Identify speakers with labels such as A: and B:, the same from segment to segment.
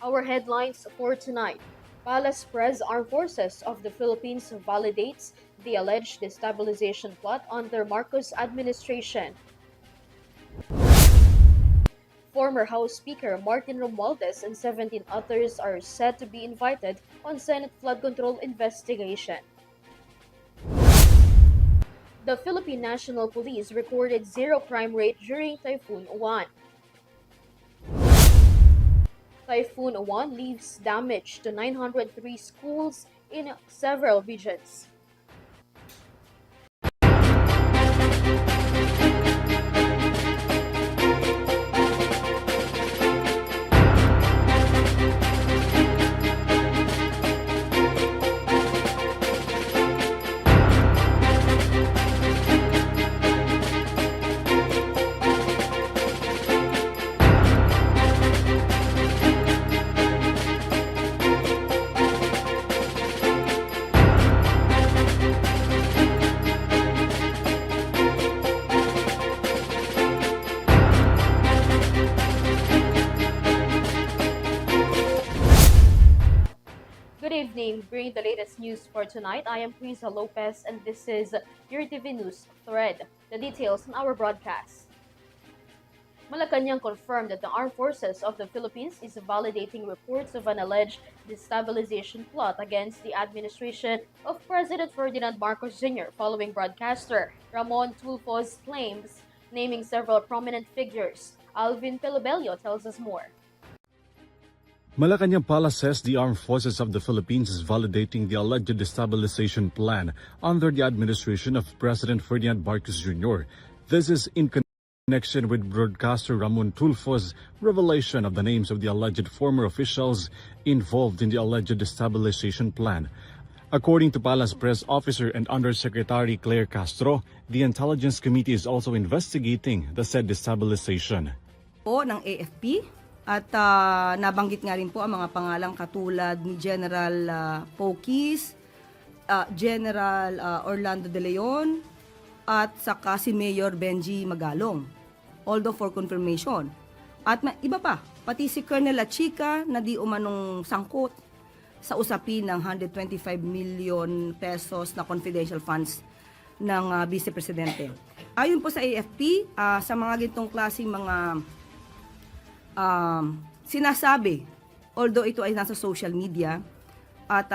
A: Our headlines for tonight. Palace Press Armed Forces of the Philippines validates the alleged destabilization plot under Marcos administration. Former House Speaker Martin Romualdez and 17 others are said to be invited on Senate flood control investigation. The Philippine National Police recorded zero crime rate during Typhoon Uwan. Typhoon Uwan leaves damage to 903 schools in several regions. Good evening. Bringing the latest news for tonight, I am KRIZZA Lopez and this is Eurotv News Thread. The details in our broadcast. Malacanang confirmed that the Armed Forces of the Philippines is validating reports of an alleged destabilization plot against the administration of President Ferdinand Marcos Jr. following broadcaster Ramon Tulfo's claims, naming several prominent figures. Alvin Pelobello tells us more.
B: Malacanang Palace says the Armed Forces of the Philippines is validating the alleged destabilization plan under the administration of President Ferdinand Marcos Jr. This is in connection with broadcaster Ramon Tulfo's revelation of the names of the alleged former officials involved in the alleged destabilization plan. According to Palace Press Officer and Undersecretary Claire Castro, the Intelligence Committee is also investigating the said destabilization.
C: Ng AFP. At nabanggit nga rin po ang mga pangalang katulad ni General Pokis, General Orlando De Leon, at saka si Mayor Benji Magalong. Although for confirmation. At iba pa, pati si Colonel Achica na di umanong sangkot sa usapin ng 125 million pesos na confidential funds ng Vice Presidente. Ayon po sa AFP, sa mga gintong klaseng mga sinasabi, although ito ay nasa social media, at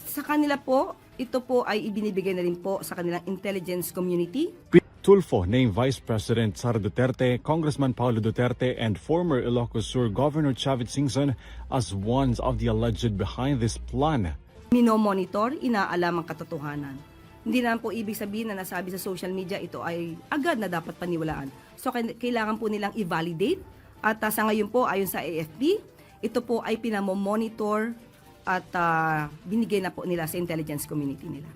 C: sa kanila po, ito po ay ibinibigay na rin po sa kanilang intelligence community.
B: Tulfo named Vice President Sara Duterte, Congressman Paulo Duterte, and former Ilocos Sur Governor Chavit Singson as ones of the alleged behind this plan.
C: Minomonitor, inaalam ang katotohanan. Hindi naman po ibig sabihin na nasabi sa social media ito ay agad na dapat paniwalaan. So kailangan po nilang i-validate. At sa ngayon po, ayon sa AFP, ito po ay pinamomonitor at binigay na po nila sa intelligence community nila.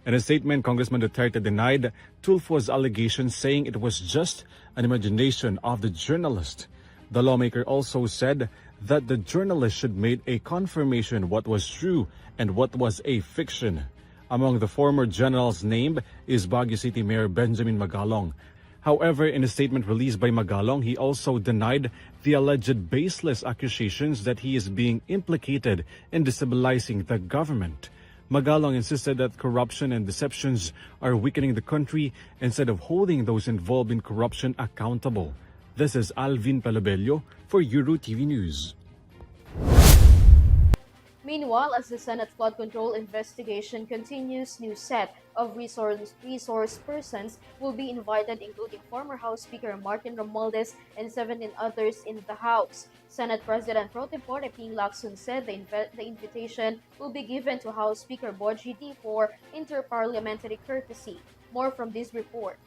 B: In a statement, Congressman Duterte denied Tulfo's allegations, saying it was just an imagination of the journalist. The lawmaker also said that the journalist should make a confirmation what was true and what was a fiction. Among the former generals named is Baguio City Mayor Benjamin Magalong. However, in a statement released by Magalong, he also denied the alleged baseless accusations that he is being implicated in destabilizing the government. Magalong insisted that corruption and deceptions are weakening the country instead of holding those involved in corruption accountable. This is Alvin Pelobello for Eurotv News.
A: Meanwhile, as the Senate flood control investigation continues, new set of resource persons will be invited, including former House Speaker Martin Romualdez and 17 others in the House. Senate President Pro Tempore Ping Lacson said the invitation will be given to House Speaker Boji D for interparliamentary courtesy. More from this report.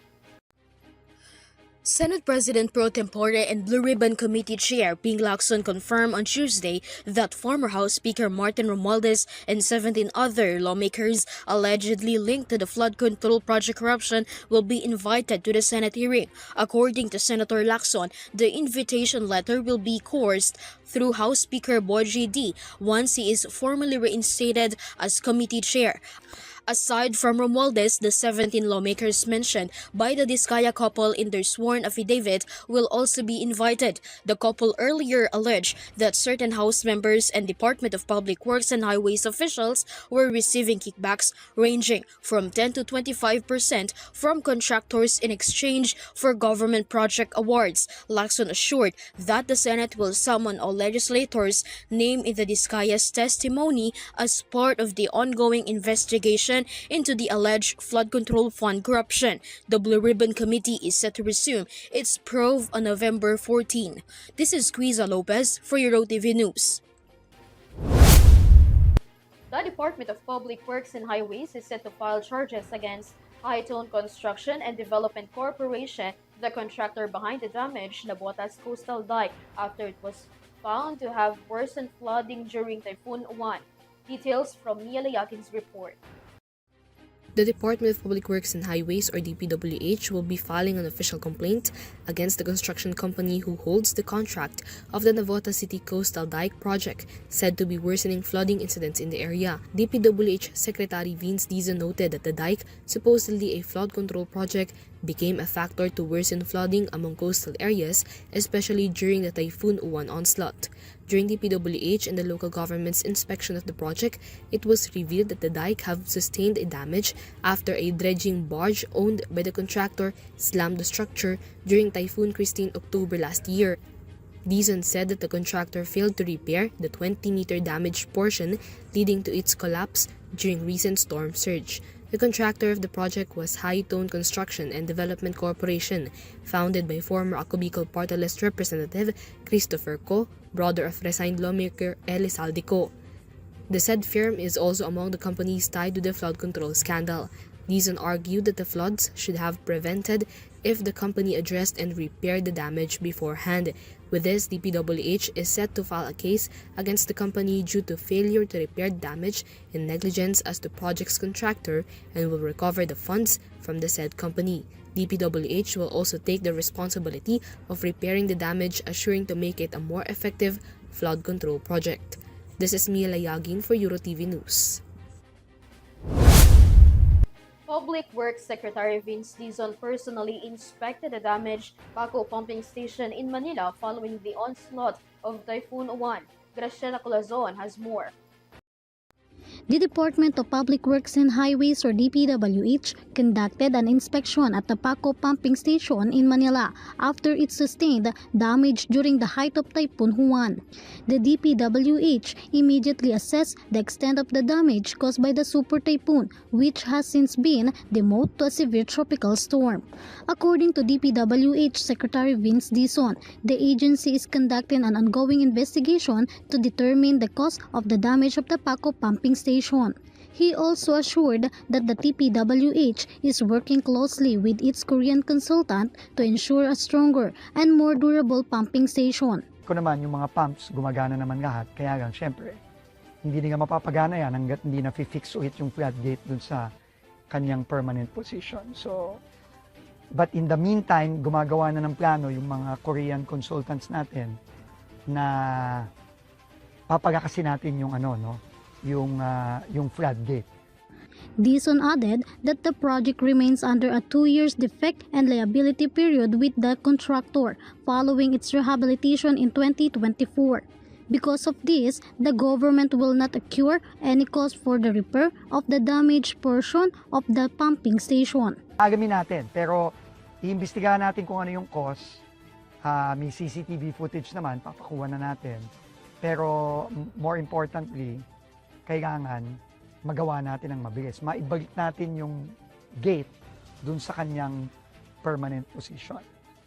D: Senate President Pro Tempore and Blue Ribbon Committee Chair Ping Lacson confirmed on Tuesday that former House Speaker Martin Romualdez and 17 other lawmakers allegedly linked to the flood control project corruption will be invited to the Senate hearing. According to Senator Lacson, the invitation letter will be coursed through House Speaker Boji D once he is formally reinstated as committee chair. Aside from Romualdez, the 17 lawmakers mentioned by the Diskaya couple in their sworn affidavit will also be invited. The couple earlier alleged that certain House members and Department of Public Works and Highways officials were receiving kickbacks ranging from 10 to 25% from contractors in exchange for government project awards. Lacson assured that the Senate will summon all legislators named in the Diskaya's testimony as part of the ongoing investigation into the alleged flood control fund corruption. The Blue Ribbon Committee is set to resume its probe on November 14. This is KRIZZA Lopez for Eurotv News.
A: The Department of Public Works and Highways is set to file charges against High-Tone Construction and Development Corporation, the contractor behind the damaged Nabotas coastal dike, after it was found to have worsened flooding during Typhoon Uwan. Details from Mia Layakin's report.
E: The Department of Public Works and Highways, or DPWH, will be filing an official complaint against the construction company who holds the contract of the Navotas City Coastal Dike project, said to be worsening flooding incidents in the area. DPWH Secretary Vince Dizon noted that the dike, supposedly a flood control project, became a factor to worsen flooding among coastal areas, especially during the Typhoon Uwan onslaught. During DPWH and the local government's inspection of the project, it was revealed that the dike have sustained a damage after a dredging barge owned by the contractor slammed the structure during Typhoon Christine October last year. Dizon said that the contractor failed to repair the 20-meter damaged portion, leading to its collapse during recent storm surge. The contractor of the project was High-Tone Construction and Development Corporation, founded by former Ako Bicol Party List Representative Christopher Co, brother of resigned lawmaker Elizalde Co. The said firm is also among the companies tied to the flood control scandal. Dizon argued that the floods should have prevented if the company addressed and repaired the damage beforehand. With this, DPWH is set to file a case against the company due to failure to repair damage and negligence as the project's contractor, and will recover the funds from the said company. DPWH will also take the responsibility of repairing the damage, assuring to make it a more effective flood control project. This is Mia Layagin for Eurotv News.
A: Public Works Secretary Vince Dizon personally inspected the damaged Baco pumping station in Manila following the onslaught of Typhoon Uwan. Graciela Colazon has more.
F: The Department of Public Works and Highways, or DPWH, conducted an inspection at the Paco pumping station in Manila after it sustained damage during the height of Typhoon Uwan. The DPWH immediately assessed the extent of the damage caused by the super typhoon, which has since been demoted to a severe tropical storm. According to DPWH Secretary Vince Dizon, the agency is conducting an ongoing investigation to determine the cause of the damage of the Paco pumping station. He also assured that the DPWH is working closely with its Korean consultant to ensure a stronger and more durable pumping station.
G: Ko naman, yung mga pumps, gumagana naman lahat. Kaya lang, syempre, hindi nga mapapagana yan hanggat hindi na-fix ulit yung floodgate dun sa kanyang permanent position. So, but in the meantime, gumagawa na ng plano yung mga Korean consultants natin na papagakasin natin yung yung floodgate.
F: Dizon added that the project remains under a 2-year defect and liability period with the contractor following its rehabilitation in 2024. Because of this, the government will not incur any cost for the repair of the damaged portion of the pumping station.
G: Agamin natin, pero iimbestigahan natin kung ano yung cost. May CCTV footage naman, papakuha na natin. Pero more importantly, kailangan magawa natin ng mabilis. Maibalik natin yung gate dun sa kanyang permanent position.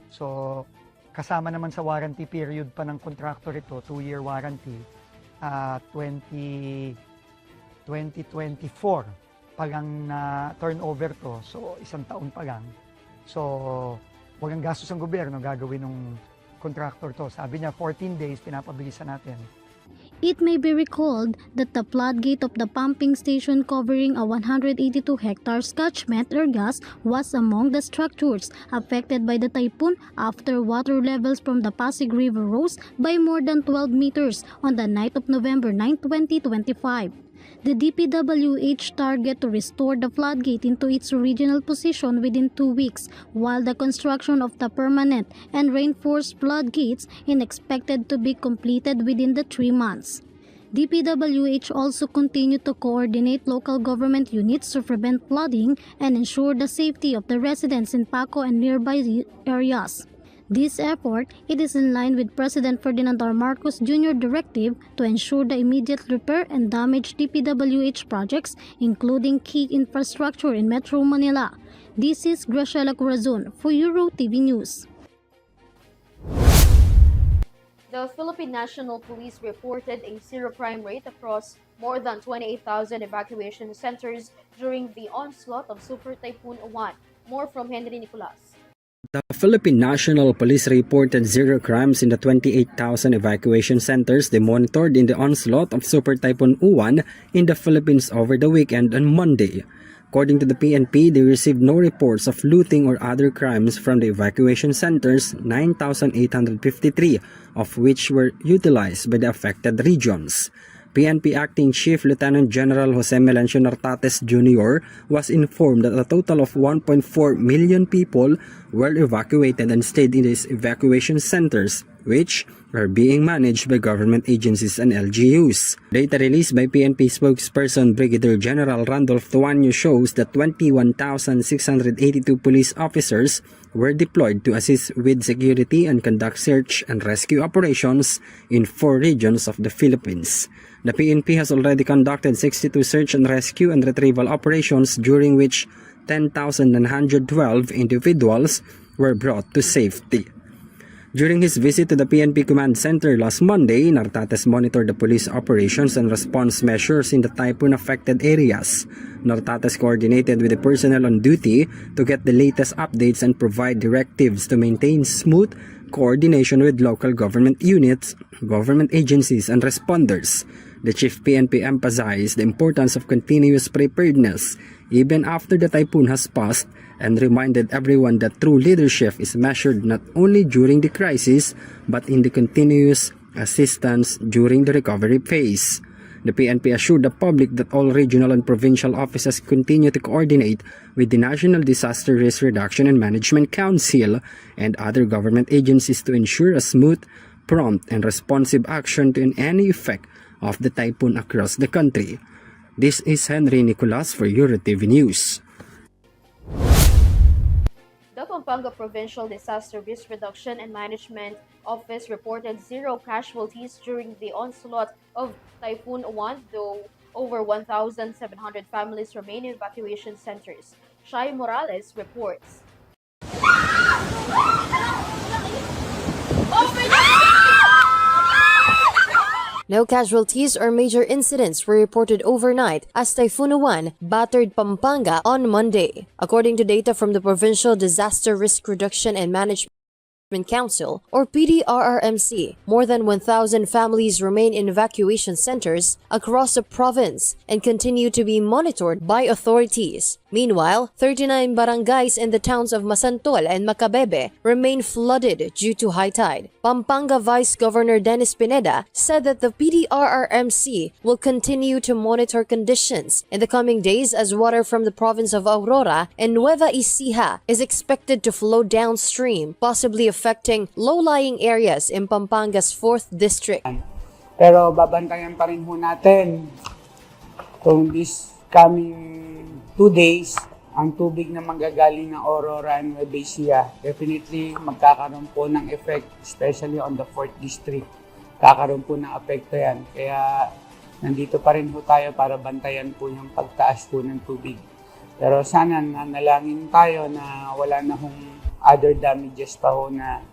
G: So, kasama naman sa warranty period pa ng contractor ito, 2-year warranty, 2024 pa lang na turnover to. So, 1 taon pa lang. So, walang gastos ang gobyerno gagawin ng contractor to. Sabi niya, 14 days, pinapabilisan natin.
F: It may be recalled that the floodgate of the pumping station covering a 182 hectares catchment area was among the structures affected by the typhoon after water levels from the Pasig River rose by more than 12 meters on the night of November 9, 2025. The DPWH target to restore the floodgate into its original position within 2 weeks, while the construction of the permanent and reinforced floodgates is expected to be completed within the 3 months. DPWH also continued to coordinate local government units to prevent flooding and ensure the safety of the residents in Paco and nearby areas. This effort is in line with President Ferdinand R. Marcos Jr. directive to ensure the immediate repair and damaged DPWH projects, including key infrastructure in Metro Manila. This is Graciela Corazon for Eurotv News.
A: The Philippine National Police reported a zero crime rate across more than 28,000 evacuation centers during the onslaught of Super Typhoon Uwan. More from Henry Nicolas.
H: The Philippine National Police reported zero crimes in the 28,000 evacuation centers they monitored in the onslaught of Super Typhoon Uwan in the Philippines over the weekend on Monday. According to the PNP, they received no reports of looting or other crimes from the evacuation centers, 9,853 of which were utilized by the affected regions. PNP Acting Chief Lieutenant General Jose Melencio Nartates Jr. was informed that a total of 1.4 million people were evacuated and stayed in these evacuation centers, which are being managed by government agencies and LGUs. Data released by PNP spokesperson Brigadier General Randolph Tuanyo shows that 21,682 police officers were deployed to assist with security and conduct search and rescue operations in 4 regions of the Philippines. The PNP has already conducted 62 search and rescue and retrieval operations, during which 10,912 individuals were brought to safety. During his visit to the PNP Command Center last Monday, Nartates monitored the police operations and response measures in the typhoon-affected areas. Nartates coordinated with the personnel on duty to get the latest updates and provide directives to maintain smooth coordination with local government units, government agencies, and responders. The Chief PNP emphasized the importance of continuous preparedness even after the typhoon has passed, and reminded everyone that true leadership is measured not only during the crisis but in the continuous assistance during the recovery phase. The PNP assured the public that all regional and provincial offices continue to coordinate with the National Disaster Risk Reduction and Management Council and other government agencies to ensure a smooth, prompt, and responsive action to any effect of the typhoon across the country. This is Henry Nicolas for Eurotv News.
A: The Pampanga Provincial Disaster Risk Reduction and Management Office reported zero casualties during the onslaught of Typhoon Uwan, though over 1,700 families remain in evacuation centers. Shai Morales reports.
I: No casualties or major incidents were reported overnight as Typhoon Uwan battered Pampanga on Monday. According to data from the Provincial Disaster Risk Reduction and Management Council, or PDRRMC, more than 1,000 families remain in evacuation centers across the province and continue to be monitored by authorities. Meanwhile, 39 barangays in the towns of Masantol and Macabebe remain flooded due to high tide. Pampanga Vice Governor Dennis Pineda said that the PDRRMC will continue to monitor conditions in the coming days as water from the province of Aurora and Nueva Ecija is expected to flow downstream, possibly affecting low-lying areas in Pampanga's 4th District.
J: Pero babantayan pa rin ho natin kung this coming 2 days, ang tubig na manggagaling ng Aurora and Nueva Ecija, definitely magkakaroon po ng effect, especially on the 4th District. Kakaroon po ng apekto yan. Kaya nandito pa rin po tayo para bantayan po yung pagtaas po ng tubig. Pero sana nanalangin tayo na wala na hong other damages pa ho na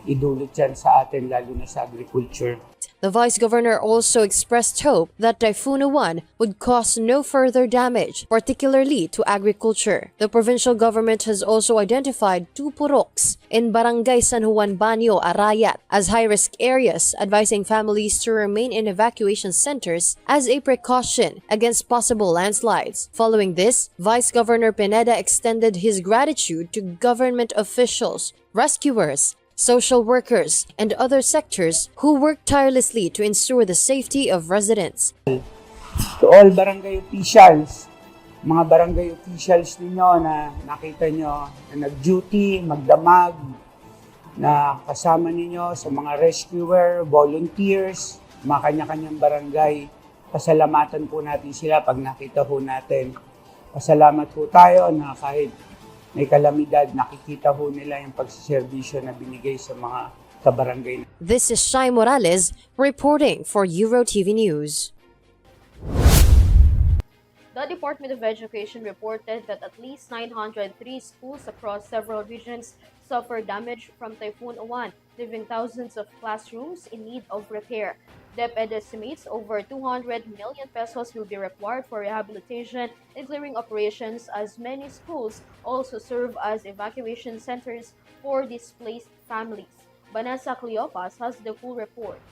J: idulot yan sa atin, lalo na sa agriculture.
I: The Vice Governor also expressed hope that Typhoon Uwan would cause no further damage, particularly to agriculture. The provincial government has also identified 2 puroks in Barangay San Juan Banyo, Arayat as high-risk areas, advising families to remain in evacuation centers as a precaution against possible landslides. Following this, Vice Governor Pineda extended his gratitude to government officials, rescuers, social workers, and other sectors who work tirelessly to ensure the safety of residents.
J: To all barangay officials, mga barangay officials ninyo na nakita nyo na nag-duty, magdamag, na kasama ninyo sa mga rescuer, volunteers, mga kanya-kanyang barangay. Pasalamatan po natin sila pag nakita po natin. Pasalamat po tayo na kahit may kalamidad, nakikita po nila yung pagsiservisyo na binigay sa mga kabarangay.
I: This is Shai Morales reporting for Eurotv News.
A: The Department of Education reported that at least 903 schools across several regions suffered damage from Typhoon Uwan, leaving thousands of classrooms in need of repair. DepEd estimates over 200 million pesos will be required for rehabilitation and clearing operations, as many schools also serve as evacuation centers for displaced families. Vanessa Cleopas has the full report.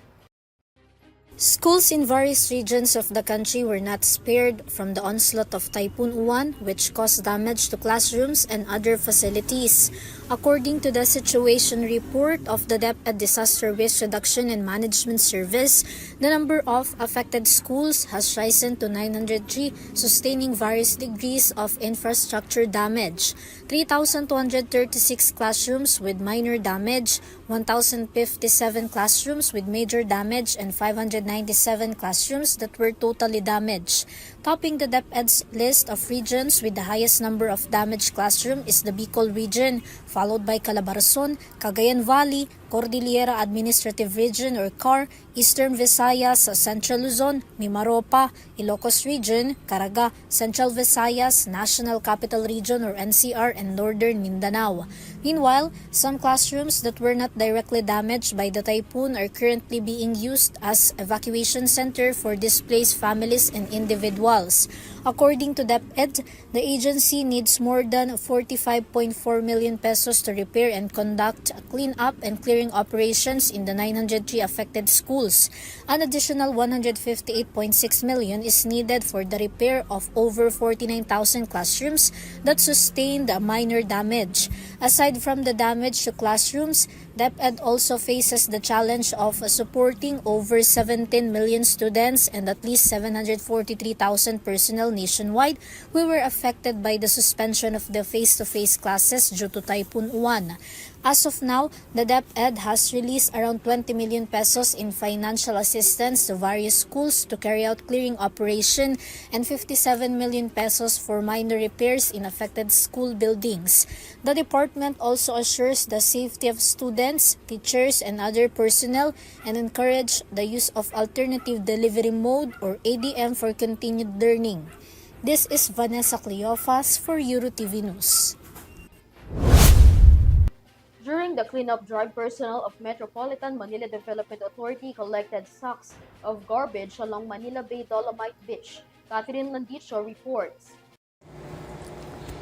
D: Schools in various regions of the country were not spared from the onslaught of Typhoon Uwan, which caused damage to classrooms and other facilities. According to the situation report of the DepEd Disaster Risk Reduction and Management Service, the number of affected schools has risen to 903, sustaining various degrees of infrastructure damage. 3,236 classrooms with minor damage, 1,057 classrooms with major damage, and 597 classrooms that were totally damaged. Topping the DepEd's list of regions with the highest number of damaged classroom is the Bicol region, followed by Calabarzon, Cagayan Valley, Cordillera Administrative Region or CAR, Eastern Visayas, Central Luzon, Mimaropa, Ilocos Region, Caraga, Central Visayas, National Capital Region or NCR, and Northern Mindanao. Meanwhile, some classrooms that were not directly damaged by the typhoon are currently being used as evacuation center for displaced families and individuals. According to DepEd, the agency needs more than 45.4 million pesos to repair and conduct clean-up and clearing operations in the 903 affected schools. An additional 158.6 million is needed for the repair of over 49,000 classrooms that sustained minor damage. Aside from the damage to classrooms, DepEd also faces the challenge of supporting over 17 million students and at least 743,000 personnel nationwide who were affected by the suspension of the face-to-face classes due to Typhoon Uwan. As of now, the DepEd has released around 20 million pesos in financial assistance to various schools to carry out clearing operation and 57 million pesos for minor repairs in affected school buildings. The department also assures the safety of students, teachers, and other personnel and encourage the use of alternative delivery mode or ADM for continued learning. This is Vanessa Cleophas for Eurotv News.
A: During the cleanup drive, personnel of Metropolitan Manila Development Authority collected sacks of garbage along Manila Bay Dolomite Beach. Catherine Landicho reports.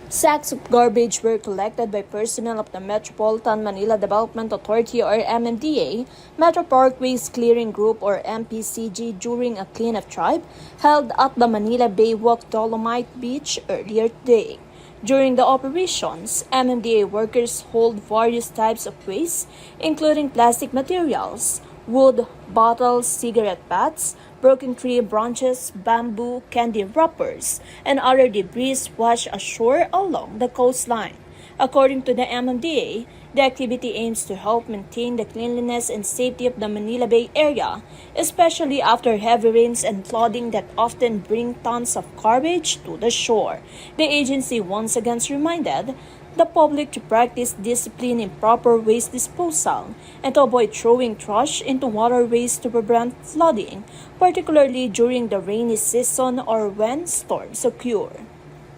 K: Sacks of garbage were collected by personnel of the Metropolitan Manila Development Authority or MMDA, Metro Parkways Clearing Group or MPCG during a cleanup drive held at the Manila Bay Walk Dolomite Beach earlier today. During the operations, MMDA workers hauled various types of waste, including plastic materials, wood, bottles, cigarette butts, broken tree branches, bamboo, candy wrappers, and other debris washed ashore along the coastline. According to the MMDA, the activity aims to help maintain the cleanliness and safety of the Manila Bay area, especially after heavy rains and flooding that often bring tons of garbage to the shore. The agency once again reminded the public to practice discipline in proper waste disposal and to avoid throwing trash into waterways to prevent flooding, particularly during the rainy season or when storms occur.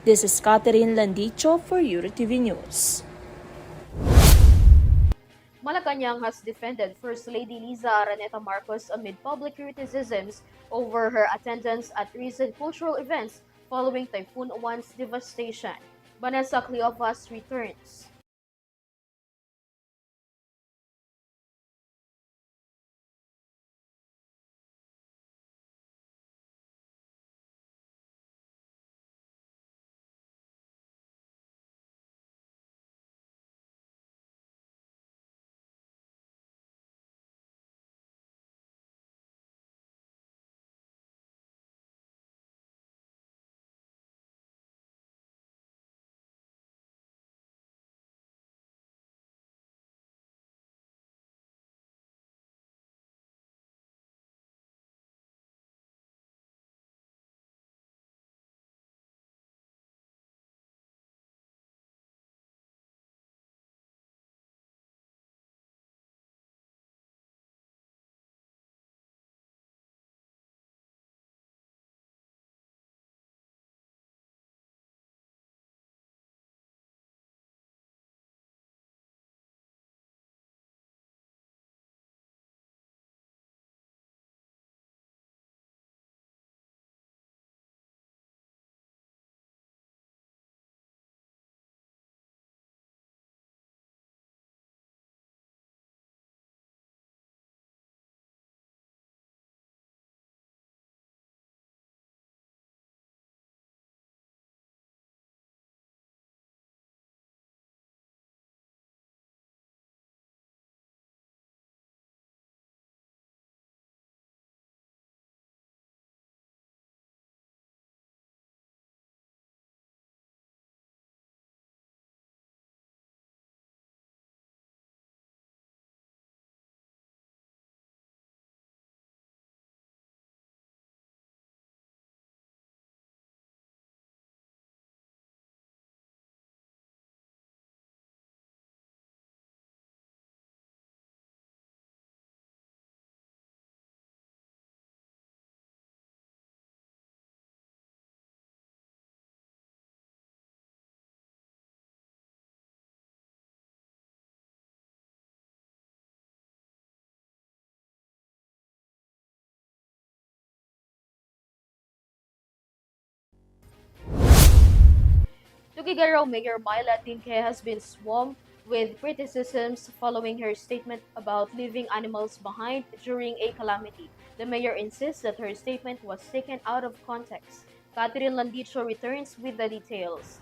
K: This is Catherine Landicho for Eurotv News.
A: Malacanang has defended First Lady Liza Araneta Marcos amid public criticisms over her attendance at recent cultural events following Typhoon Uwan's devastation. Vanessa Cleophas returns. Tuguegarao Mayor Myla Tinque has been swamped with criticisms following her statement about leaving animals behind during a calamity. The mayor insists that her statement was taken out of context. Catherine Landicho returns with the details.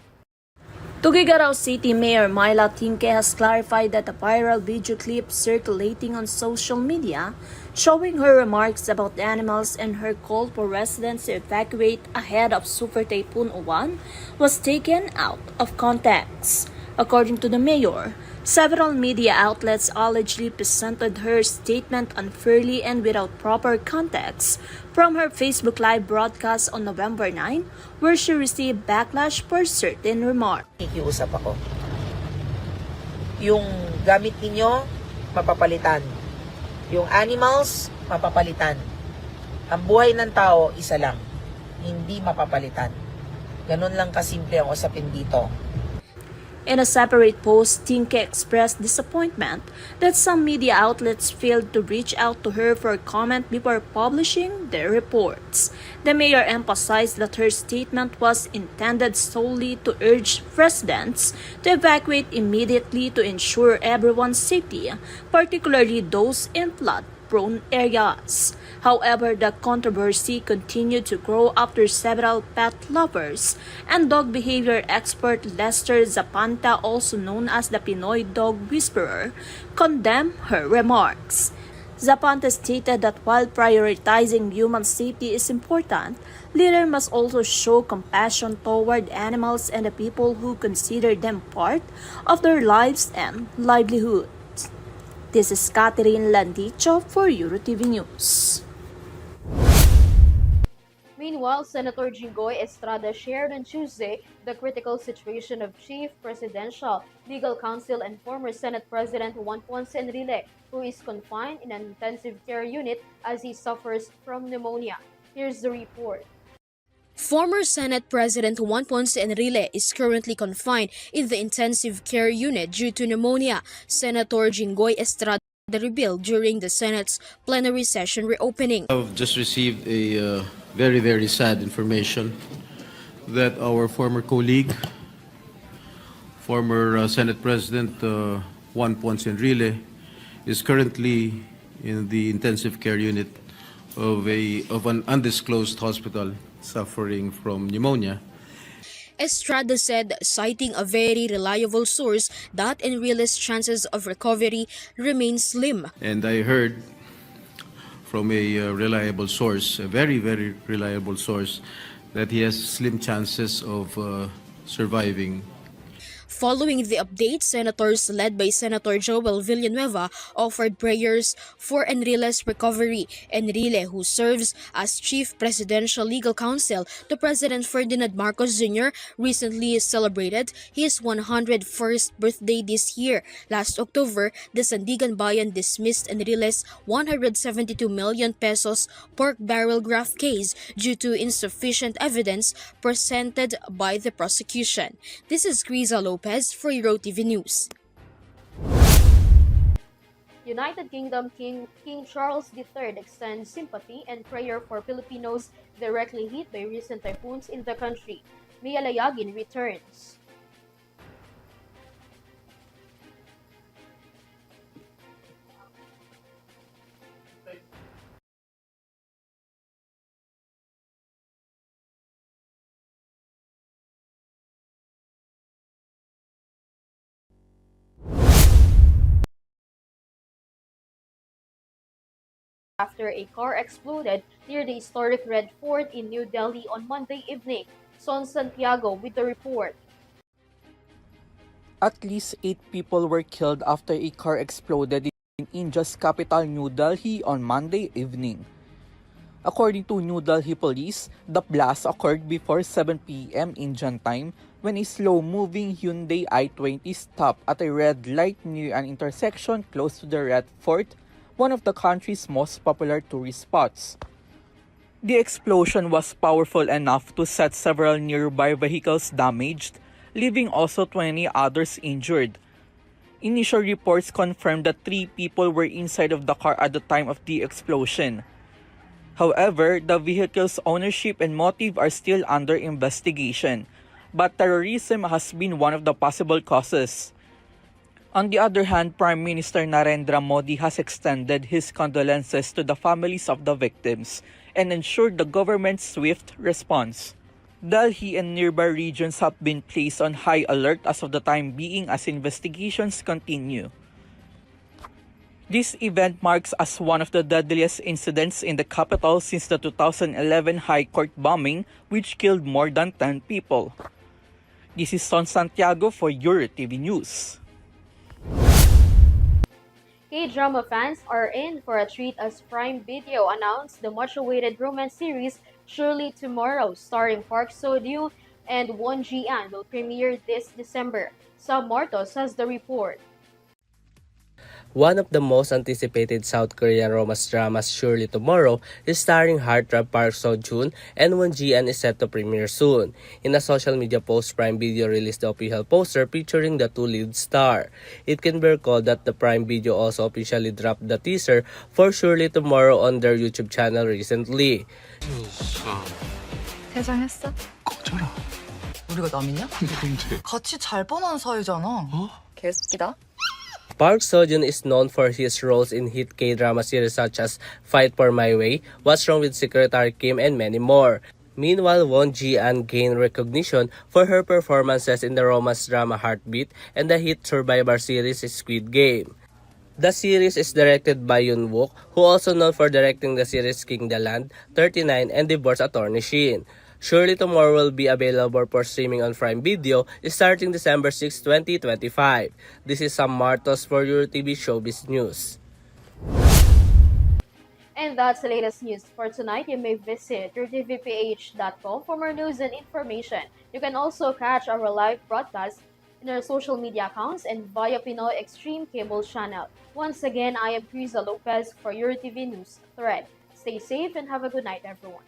K: Tuguegarao City Mayor Myla Tinque has clarified that a viral video clip circulating on social media showing her remarks about animals and her call for residents to evacuate ahead of Super Typhoon Uwan was taken out of context. According to the mayor, several media outlets allegedly presented her statement unfairly and without proper context from her Facebook Live broadcast on November 9, where she received backlash for certain remarks.
L: Nakikiusap ako. Yung gamit ninyo, mapapalitan. Yung animals, mapapalitan. Ang buhay ng tao, isa lang. Hindi mapapalitan. Ganun lang kasimple ang usapin dito.
K: In a separate post, Tinque expressed disappointment that some media outlets failed to reach out to her for comment before publishing their reports. The mayor emphasized that her statement was intended solely to urge residents to evacuate immediately to ensure everyone's safety, particularly those in flood-prone areas. However, the controversy continued to grow after several pet lovers and dog behavior expert Lester Zapanta, also known as the Pinoy Dog Whisperer, condemned her remarks. Zapanta stated that while prioritizing human safety is important, leaders must also show compassion toward animals and the people who consider them part of their lives and livelihoods. This is Catherine Landicho for Eurotv News.
A: Meanwhile, Senator Jinggoy Estrada shared on Tuesday the critical situation of Chief Presidential Legal Counsel and former Senate President Juan Ponce Enrile, who is confined in an intensive care unit as he suffers from pneumonia. Here's the report.
D: Former Senate President Juan Ponce Enrile is currently confined in the intensive care unit due to pneumonia, Senator Jinggoy Estrada revealed during the Senate's plenary session reopening.
M: I've just received a very sad information that our former colleague, former Senate President Juan Ponce Enrile, is currently in the intensive care unit of an undisclosed hospital suffering from pneumonia.
D: Estrada said, citing a very reliable source, that Enrile's chances of recovery remain slim.
M: And I heard from a reliable source, a very reliable source, that he has slim chances of surviving.
D: Following the update, senators led by Senator Joel Villanueva offered prayers for Enrile's recovery. Enrile, who serves as Chief Presidential Legal Counsel to President Ferdinand Marcos Jr., recently celebrated his 101st birthday this year. Last October, the Sandigan Bayan dismissed Enrile's 172 million pesos pork barrel graft case due to insufficient evidence presented by the prosecution. This is KRIZZA LOPEZ for Eurotv News.
A: United Kingdom King Charles III extends sympathy and prayer for Filipinos directly hit by recent typhoons in the country. Mia Layagin returns. After a car exploded near the historic Red Fort in New Delhi on Monday evening. Son Santiago with the report.
N: At least 8 people were killed after a car exploded in India's capital New Delhi on Monday evening. According to New Delhi police, the blast occurred before 7 p.m. Indian time when a slow-moving Hyundai i20 stopped at a red light near an intersection close to the Red Fort, one of the country's most popular tourist spots. The explosion was powerful enough to set several nearby vehicles damaged, leaving also 20 others injured. Initial reports confirmed that 3 people were inside of the car at the time of the explosion. However, the vehicle's ownership and motive are still under investigation. but terrorism has been one of the possible causes. On the other hand, Prime Minister Narendra Modi has extended his condolences to the families of the victims and ensured the government's swift response. Delhi and nearby regions have been placed on high alert as of the time being as investigations continue. This event marks as one of the deadliest incidents in the capital since the 2011 High Court bombing, which killed more than 10 people. This is Son Santiago for Eurotv News.
A: K-drama fans are in for a treat as Prime Video announced the much-awaited romance series Surely Tomorrow, starring Park Seo-joon and Won Ji-an, will premiere this December. Sam Martos has the report.
O: One of the most anticipated South Korean romance dramas, Surely Tomorrow, is starring heartthrob Park Seo-joon and Won Ji-an is set to premiere soon. In a social media post, Prime Video released the official poster featuring the two lead stars. It can be recalled that the Prime Video also officially dropped the teaser for Surely Tomorrow on their YouTube channel recently.
P: 퇴장했어?
Q: 꺼져라.
P: 우리가 남이냐?
Q: 근데
P: 같이 잘 뻔한 사이잖아. 개새끼다.
O: Park Seo-joon is known for his roles in hit K-drama series such as Fight for My Way, What's Wrong with Secretary Kim, and many more. Meanwhile, Won Ji-an gained recognition for her performances in the romance drama Heartbeat and the hit Survivor series Squid Game. The series is directed by Yoon Wook, who also known for directing the series King the Land, 39, and Divorce Attorney Shin. Surely Tomorrow will be available for streaming on Prime Video starting December 6, 2025. This is Sam Martos for Eurotv Showbiz News.
A: And that's the latest news for tonight. You may visit Eurotvphilippines.com for more news and information. You can also catch our live broadcast in our social media accounts and via Pinoy Extreme Cable channel. Once again, I am KRIZZA Lopez for Eurotv News Thread. Stay safe and have a good night, everyone.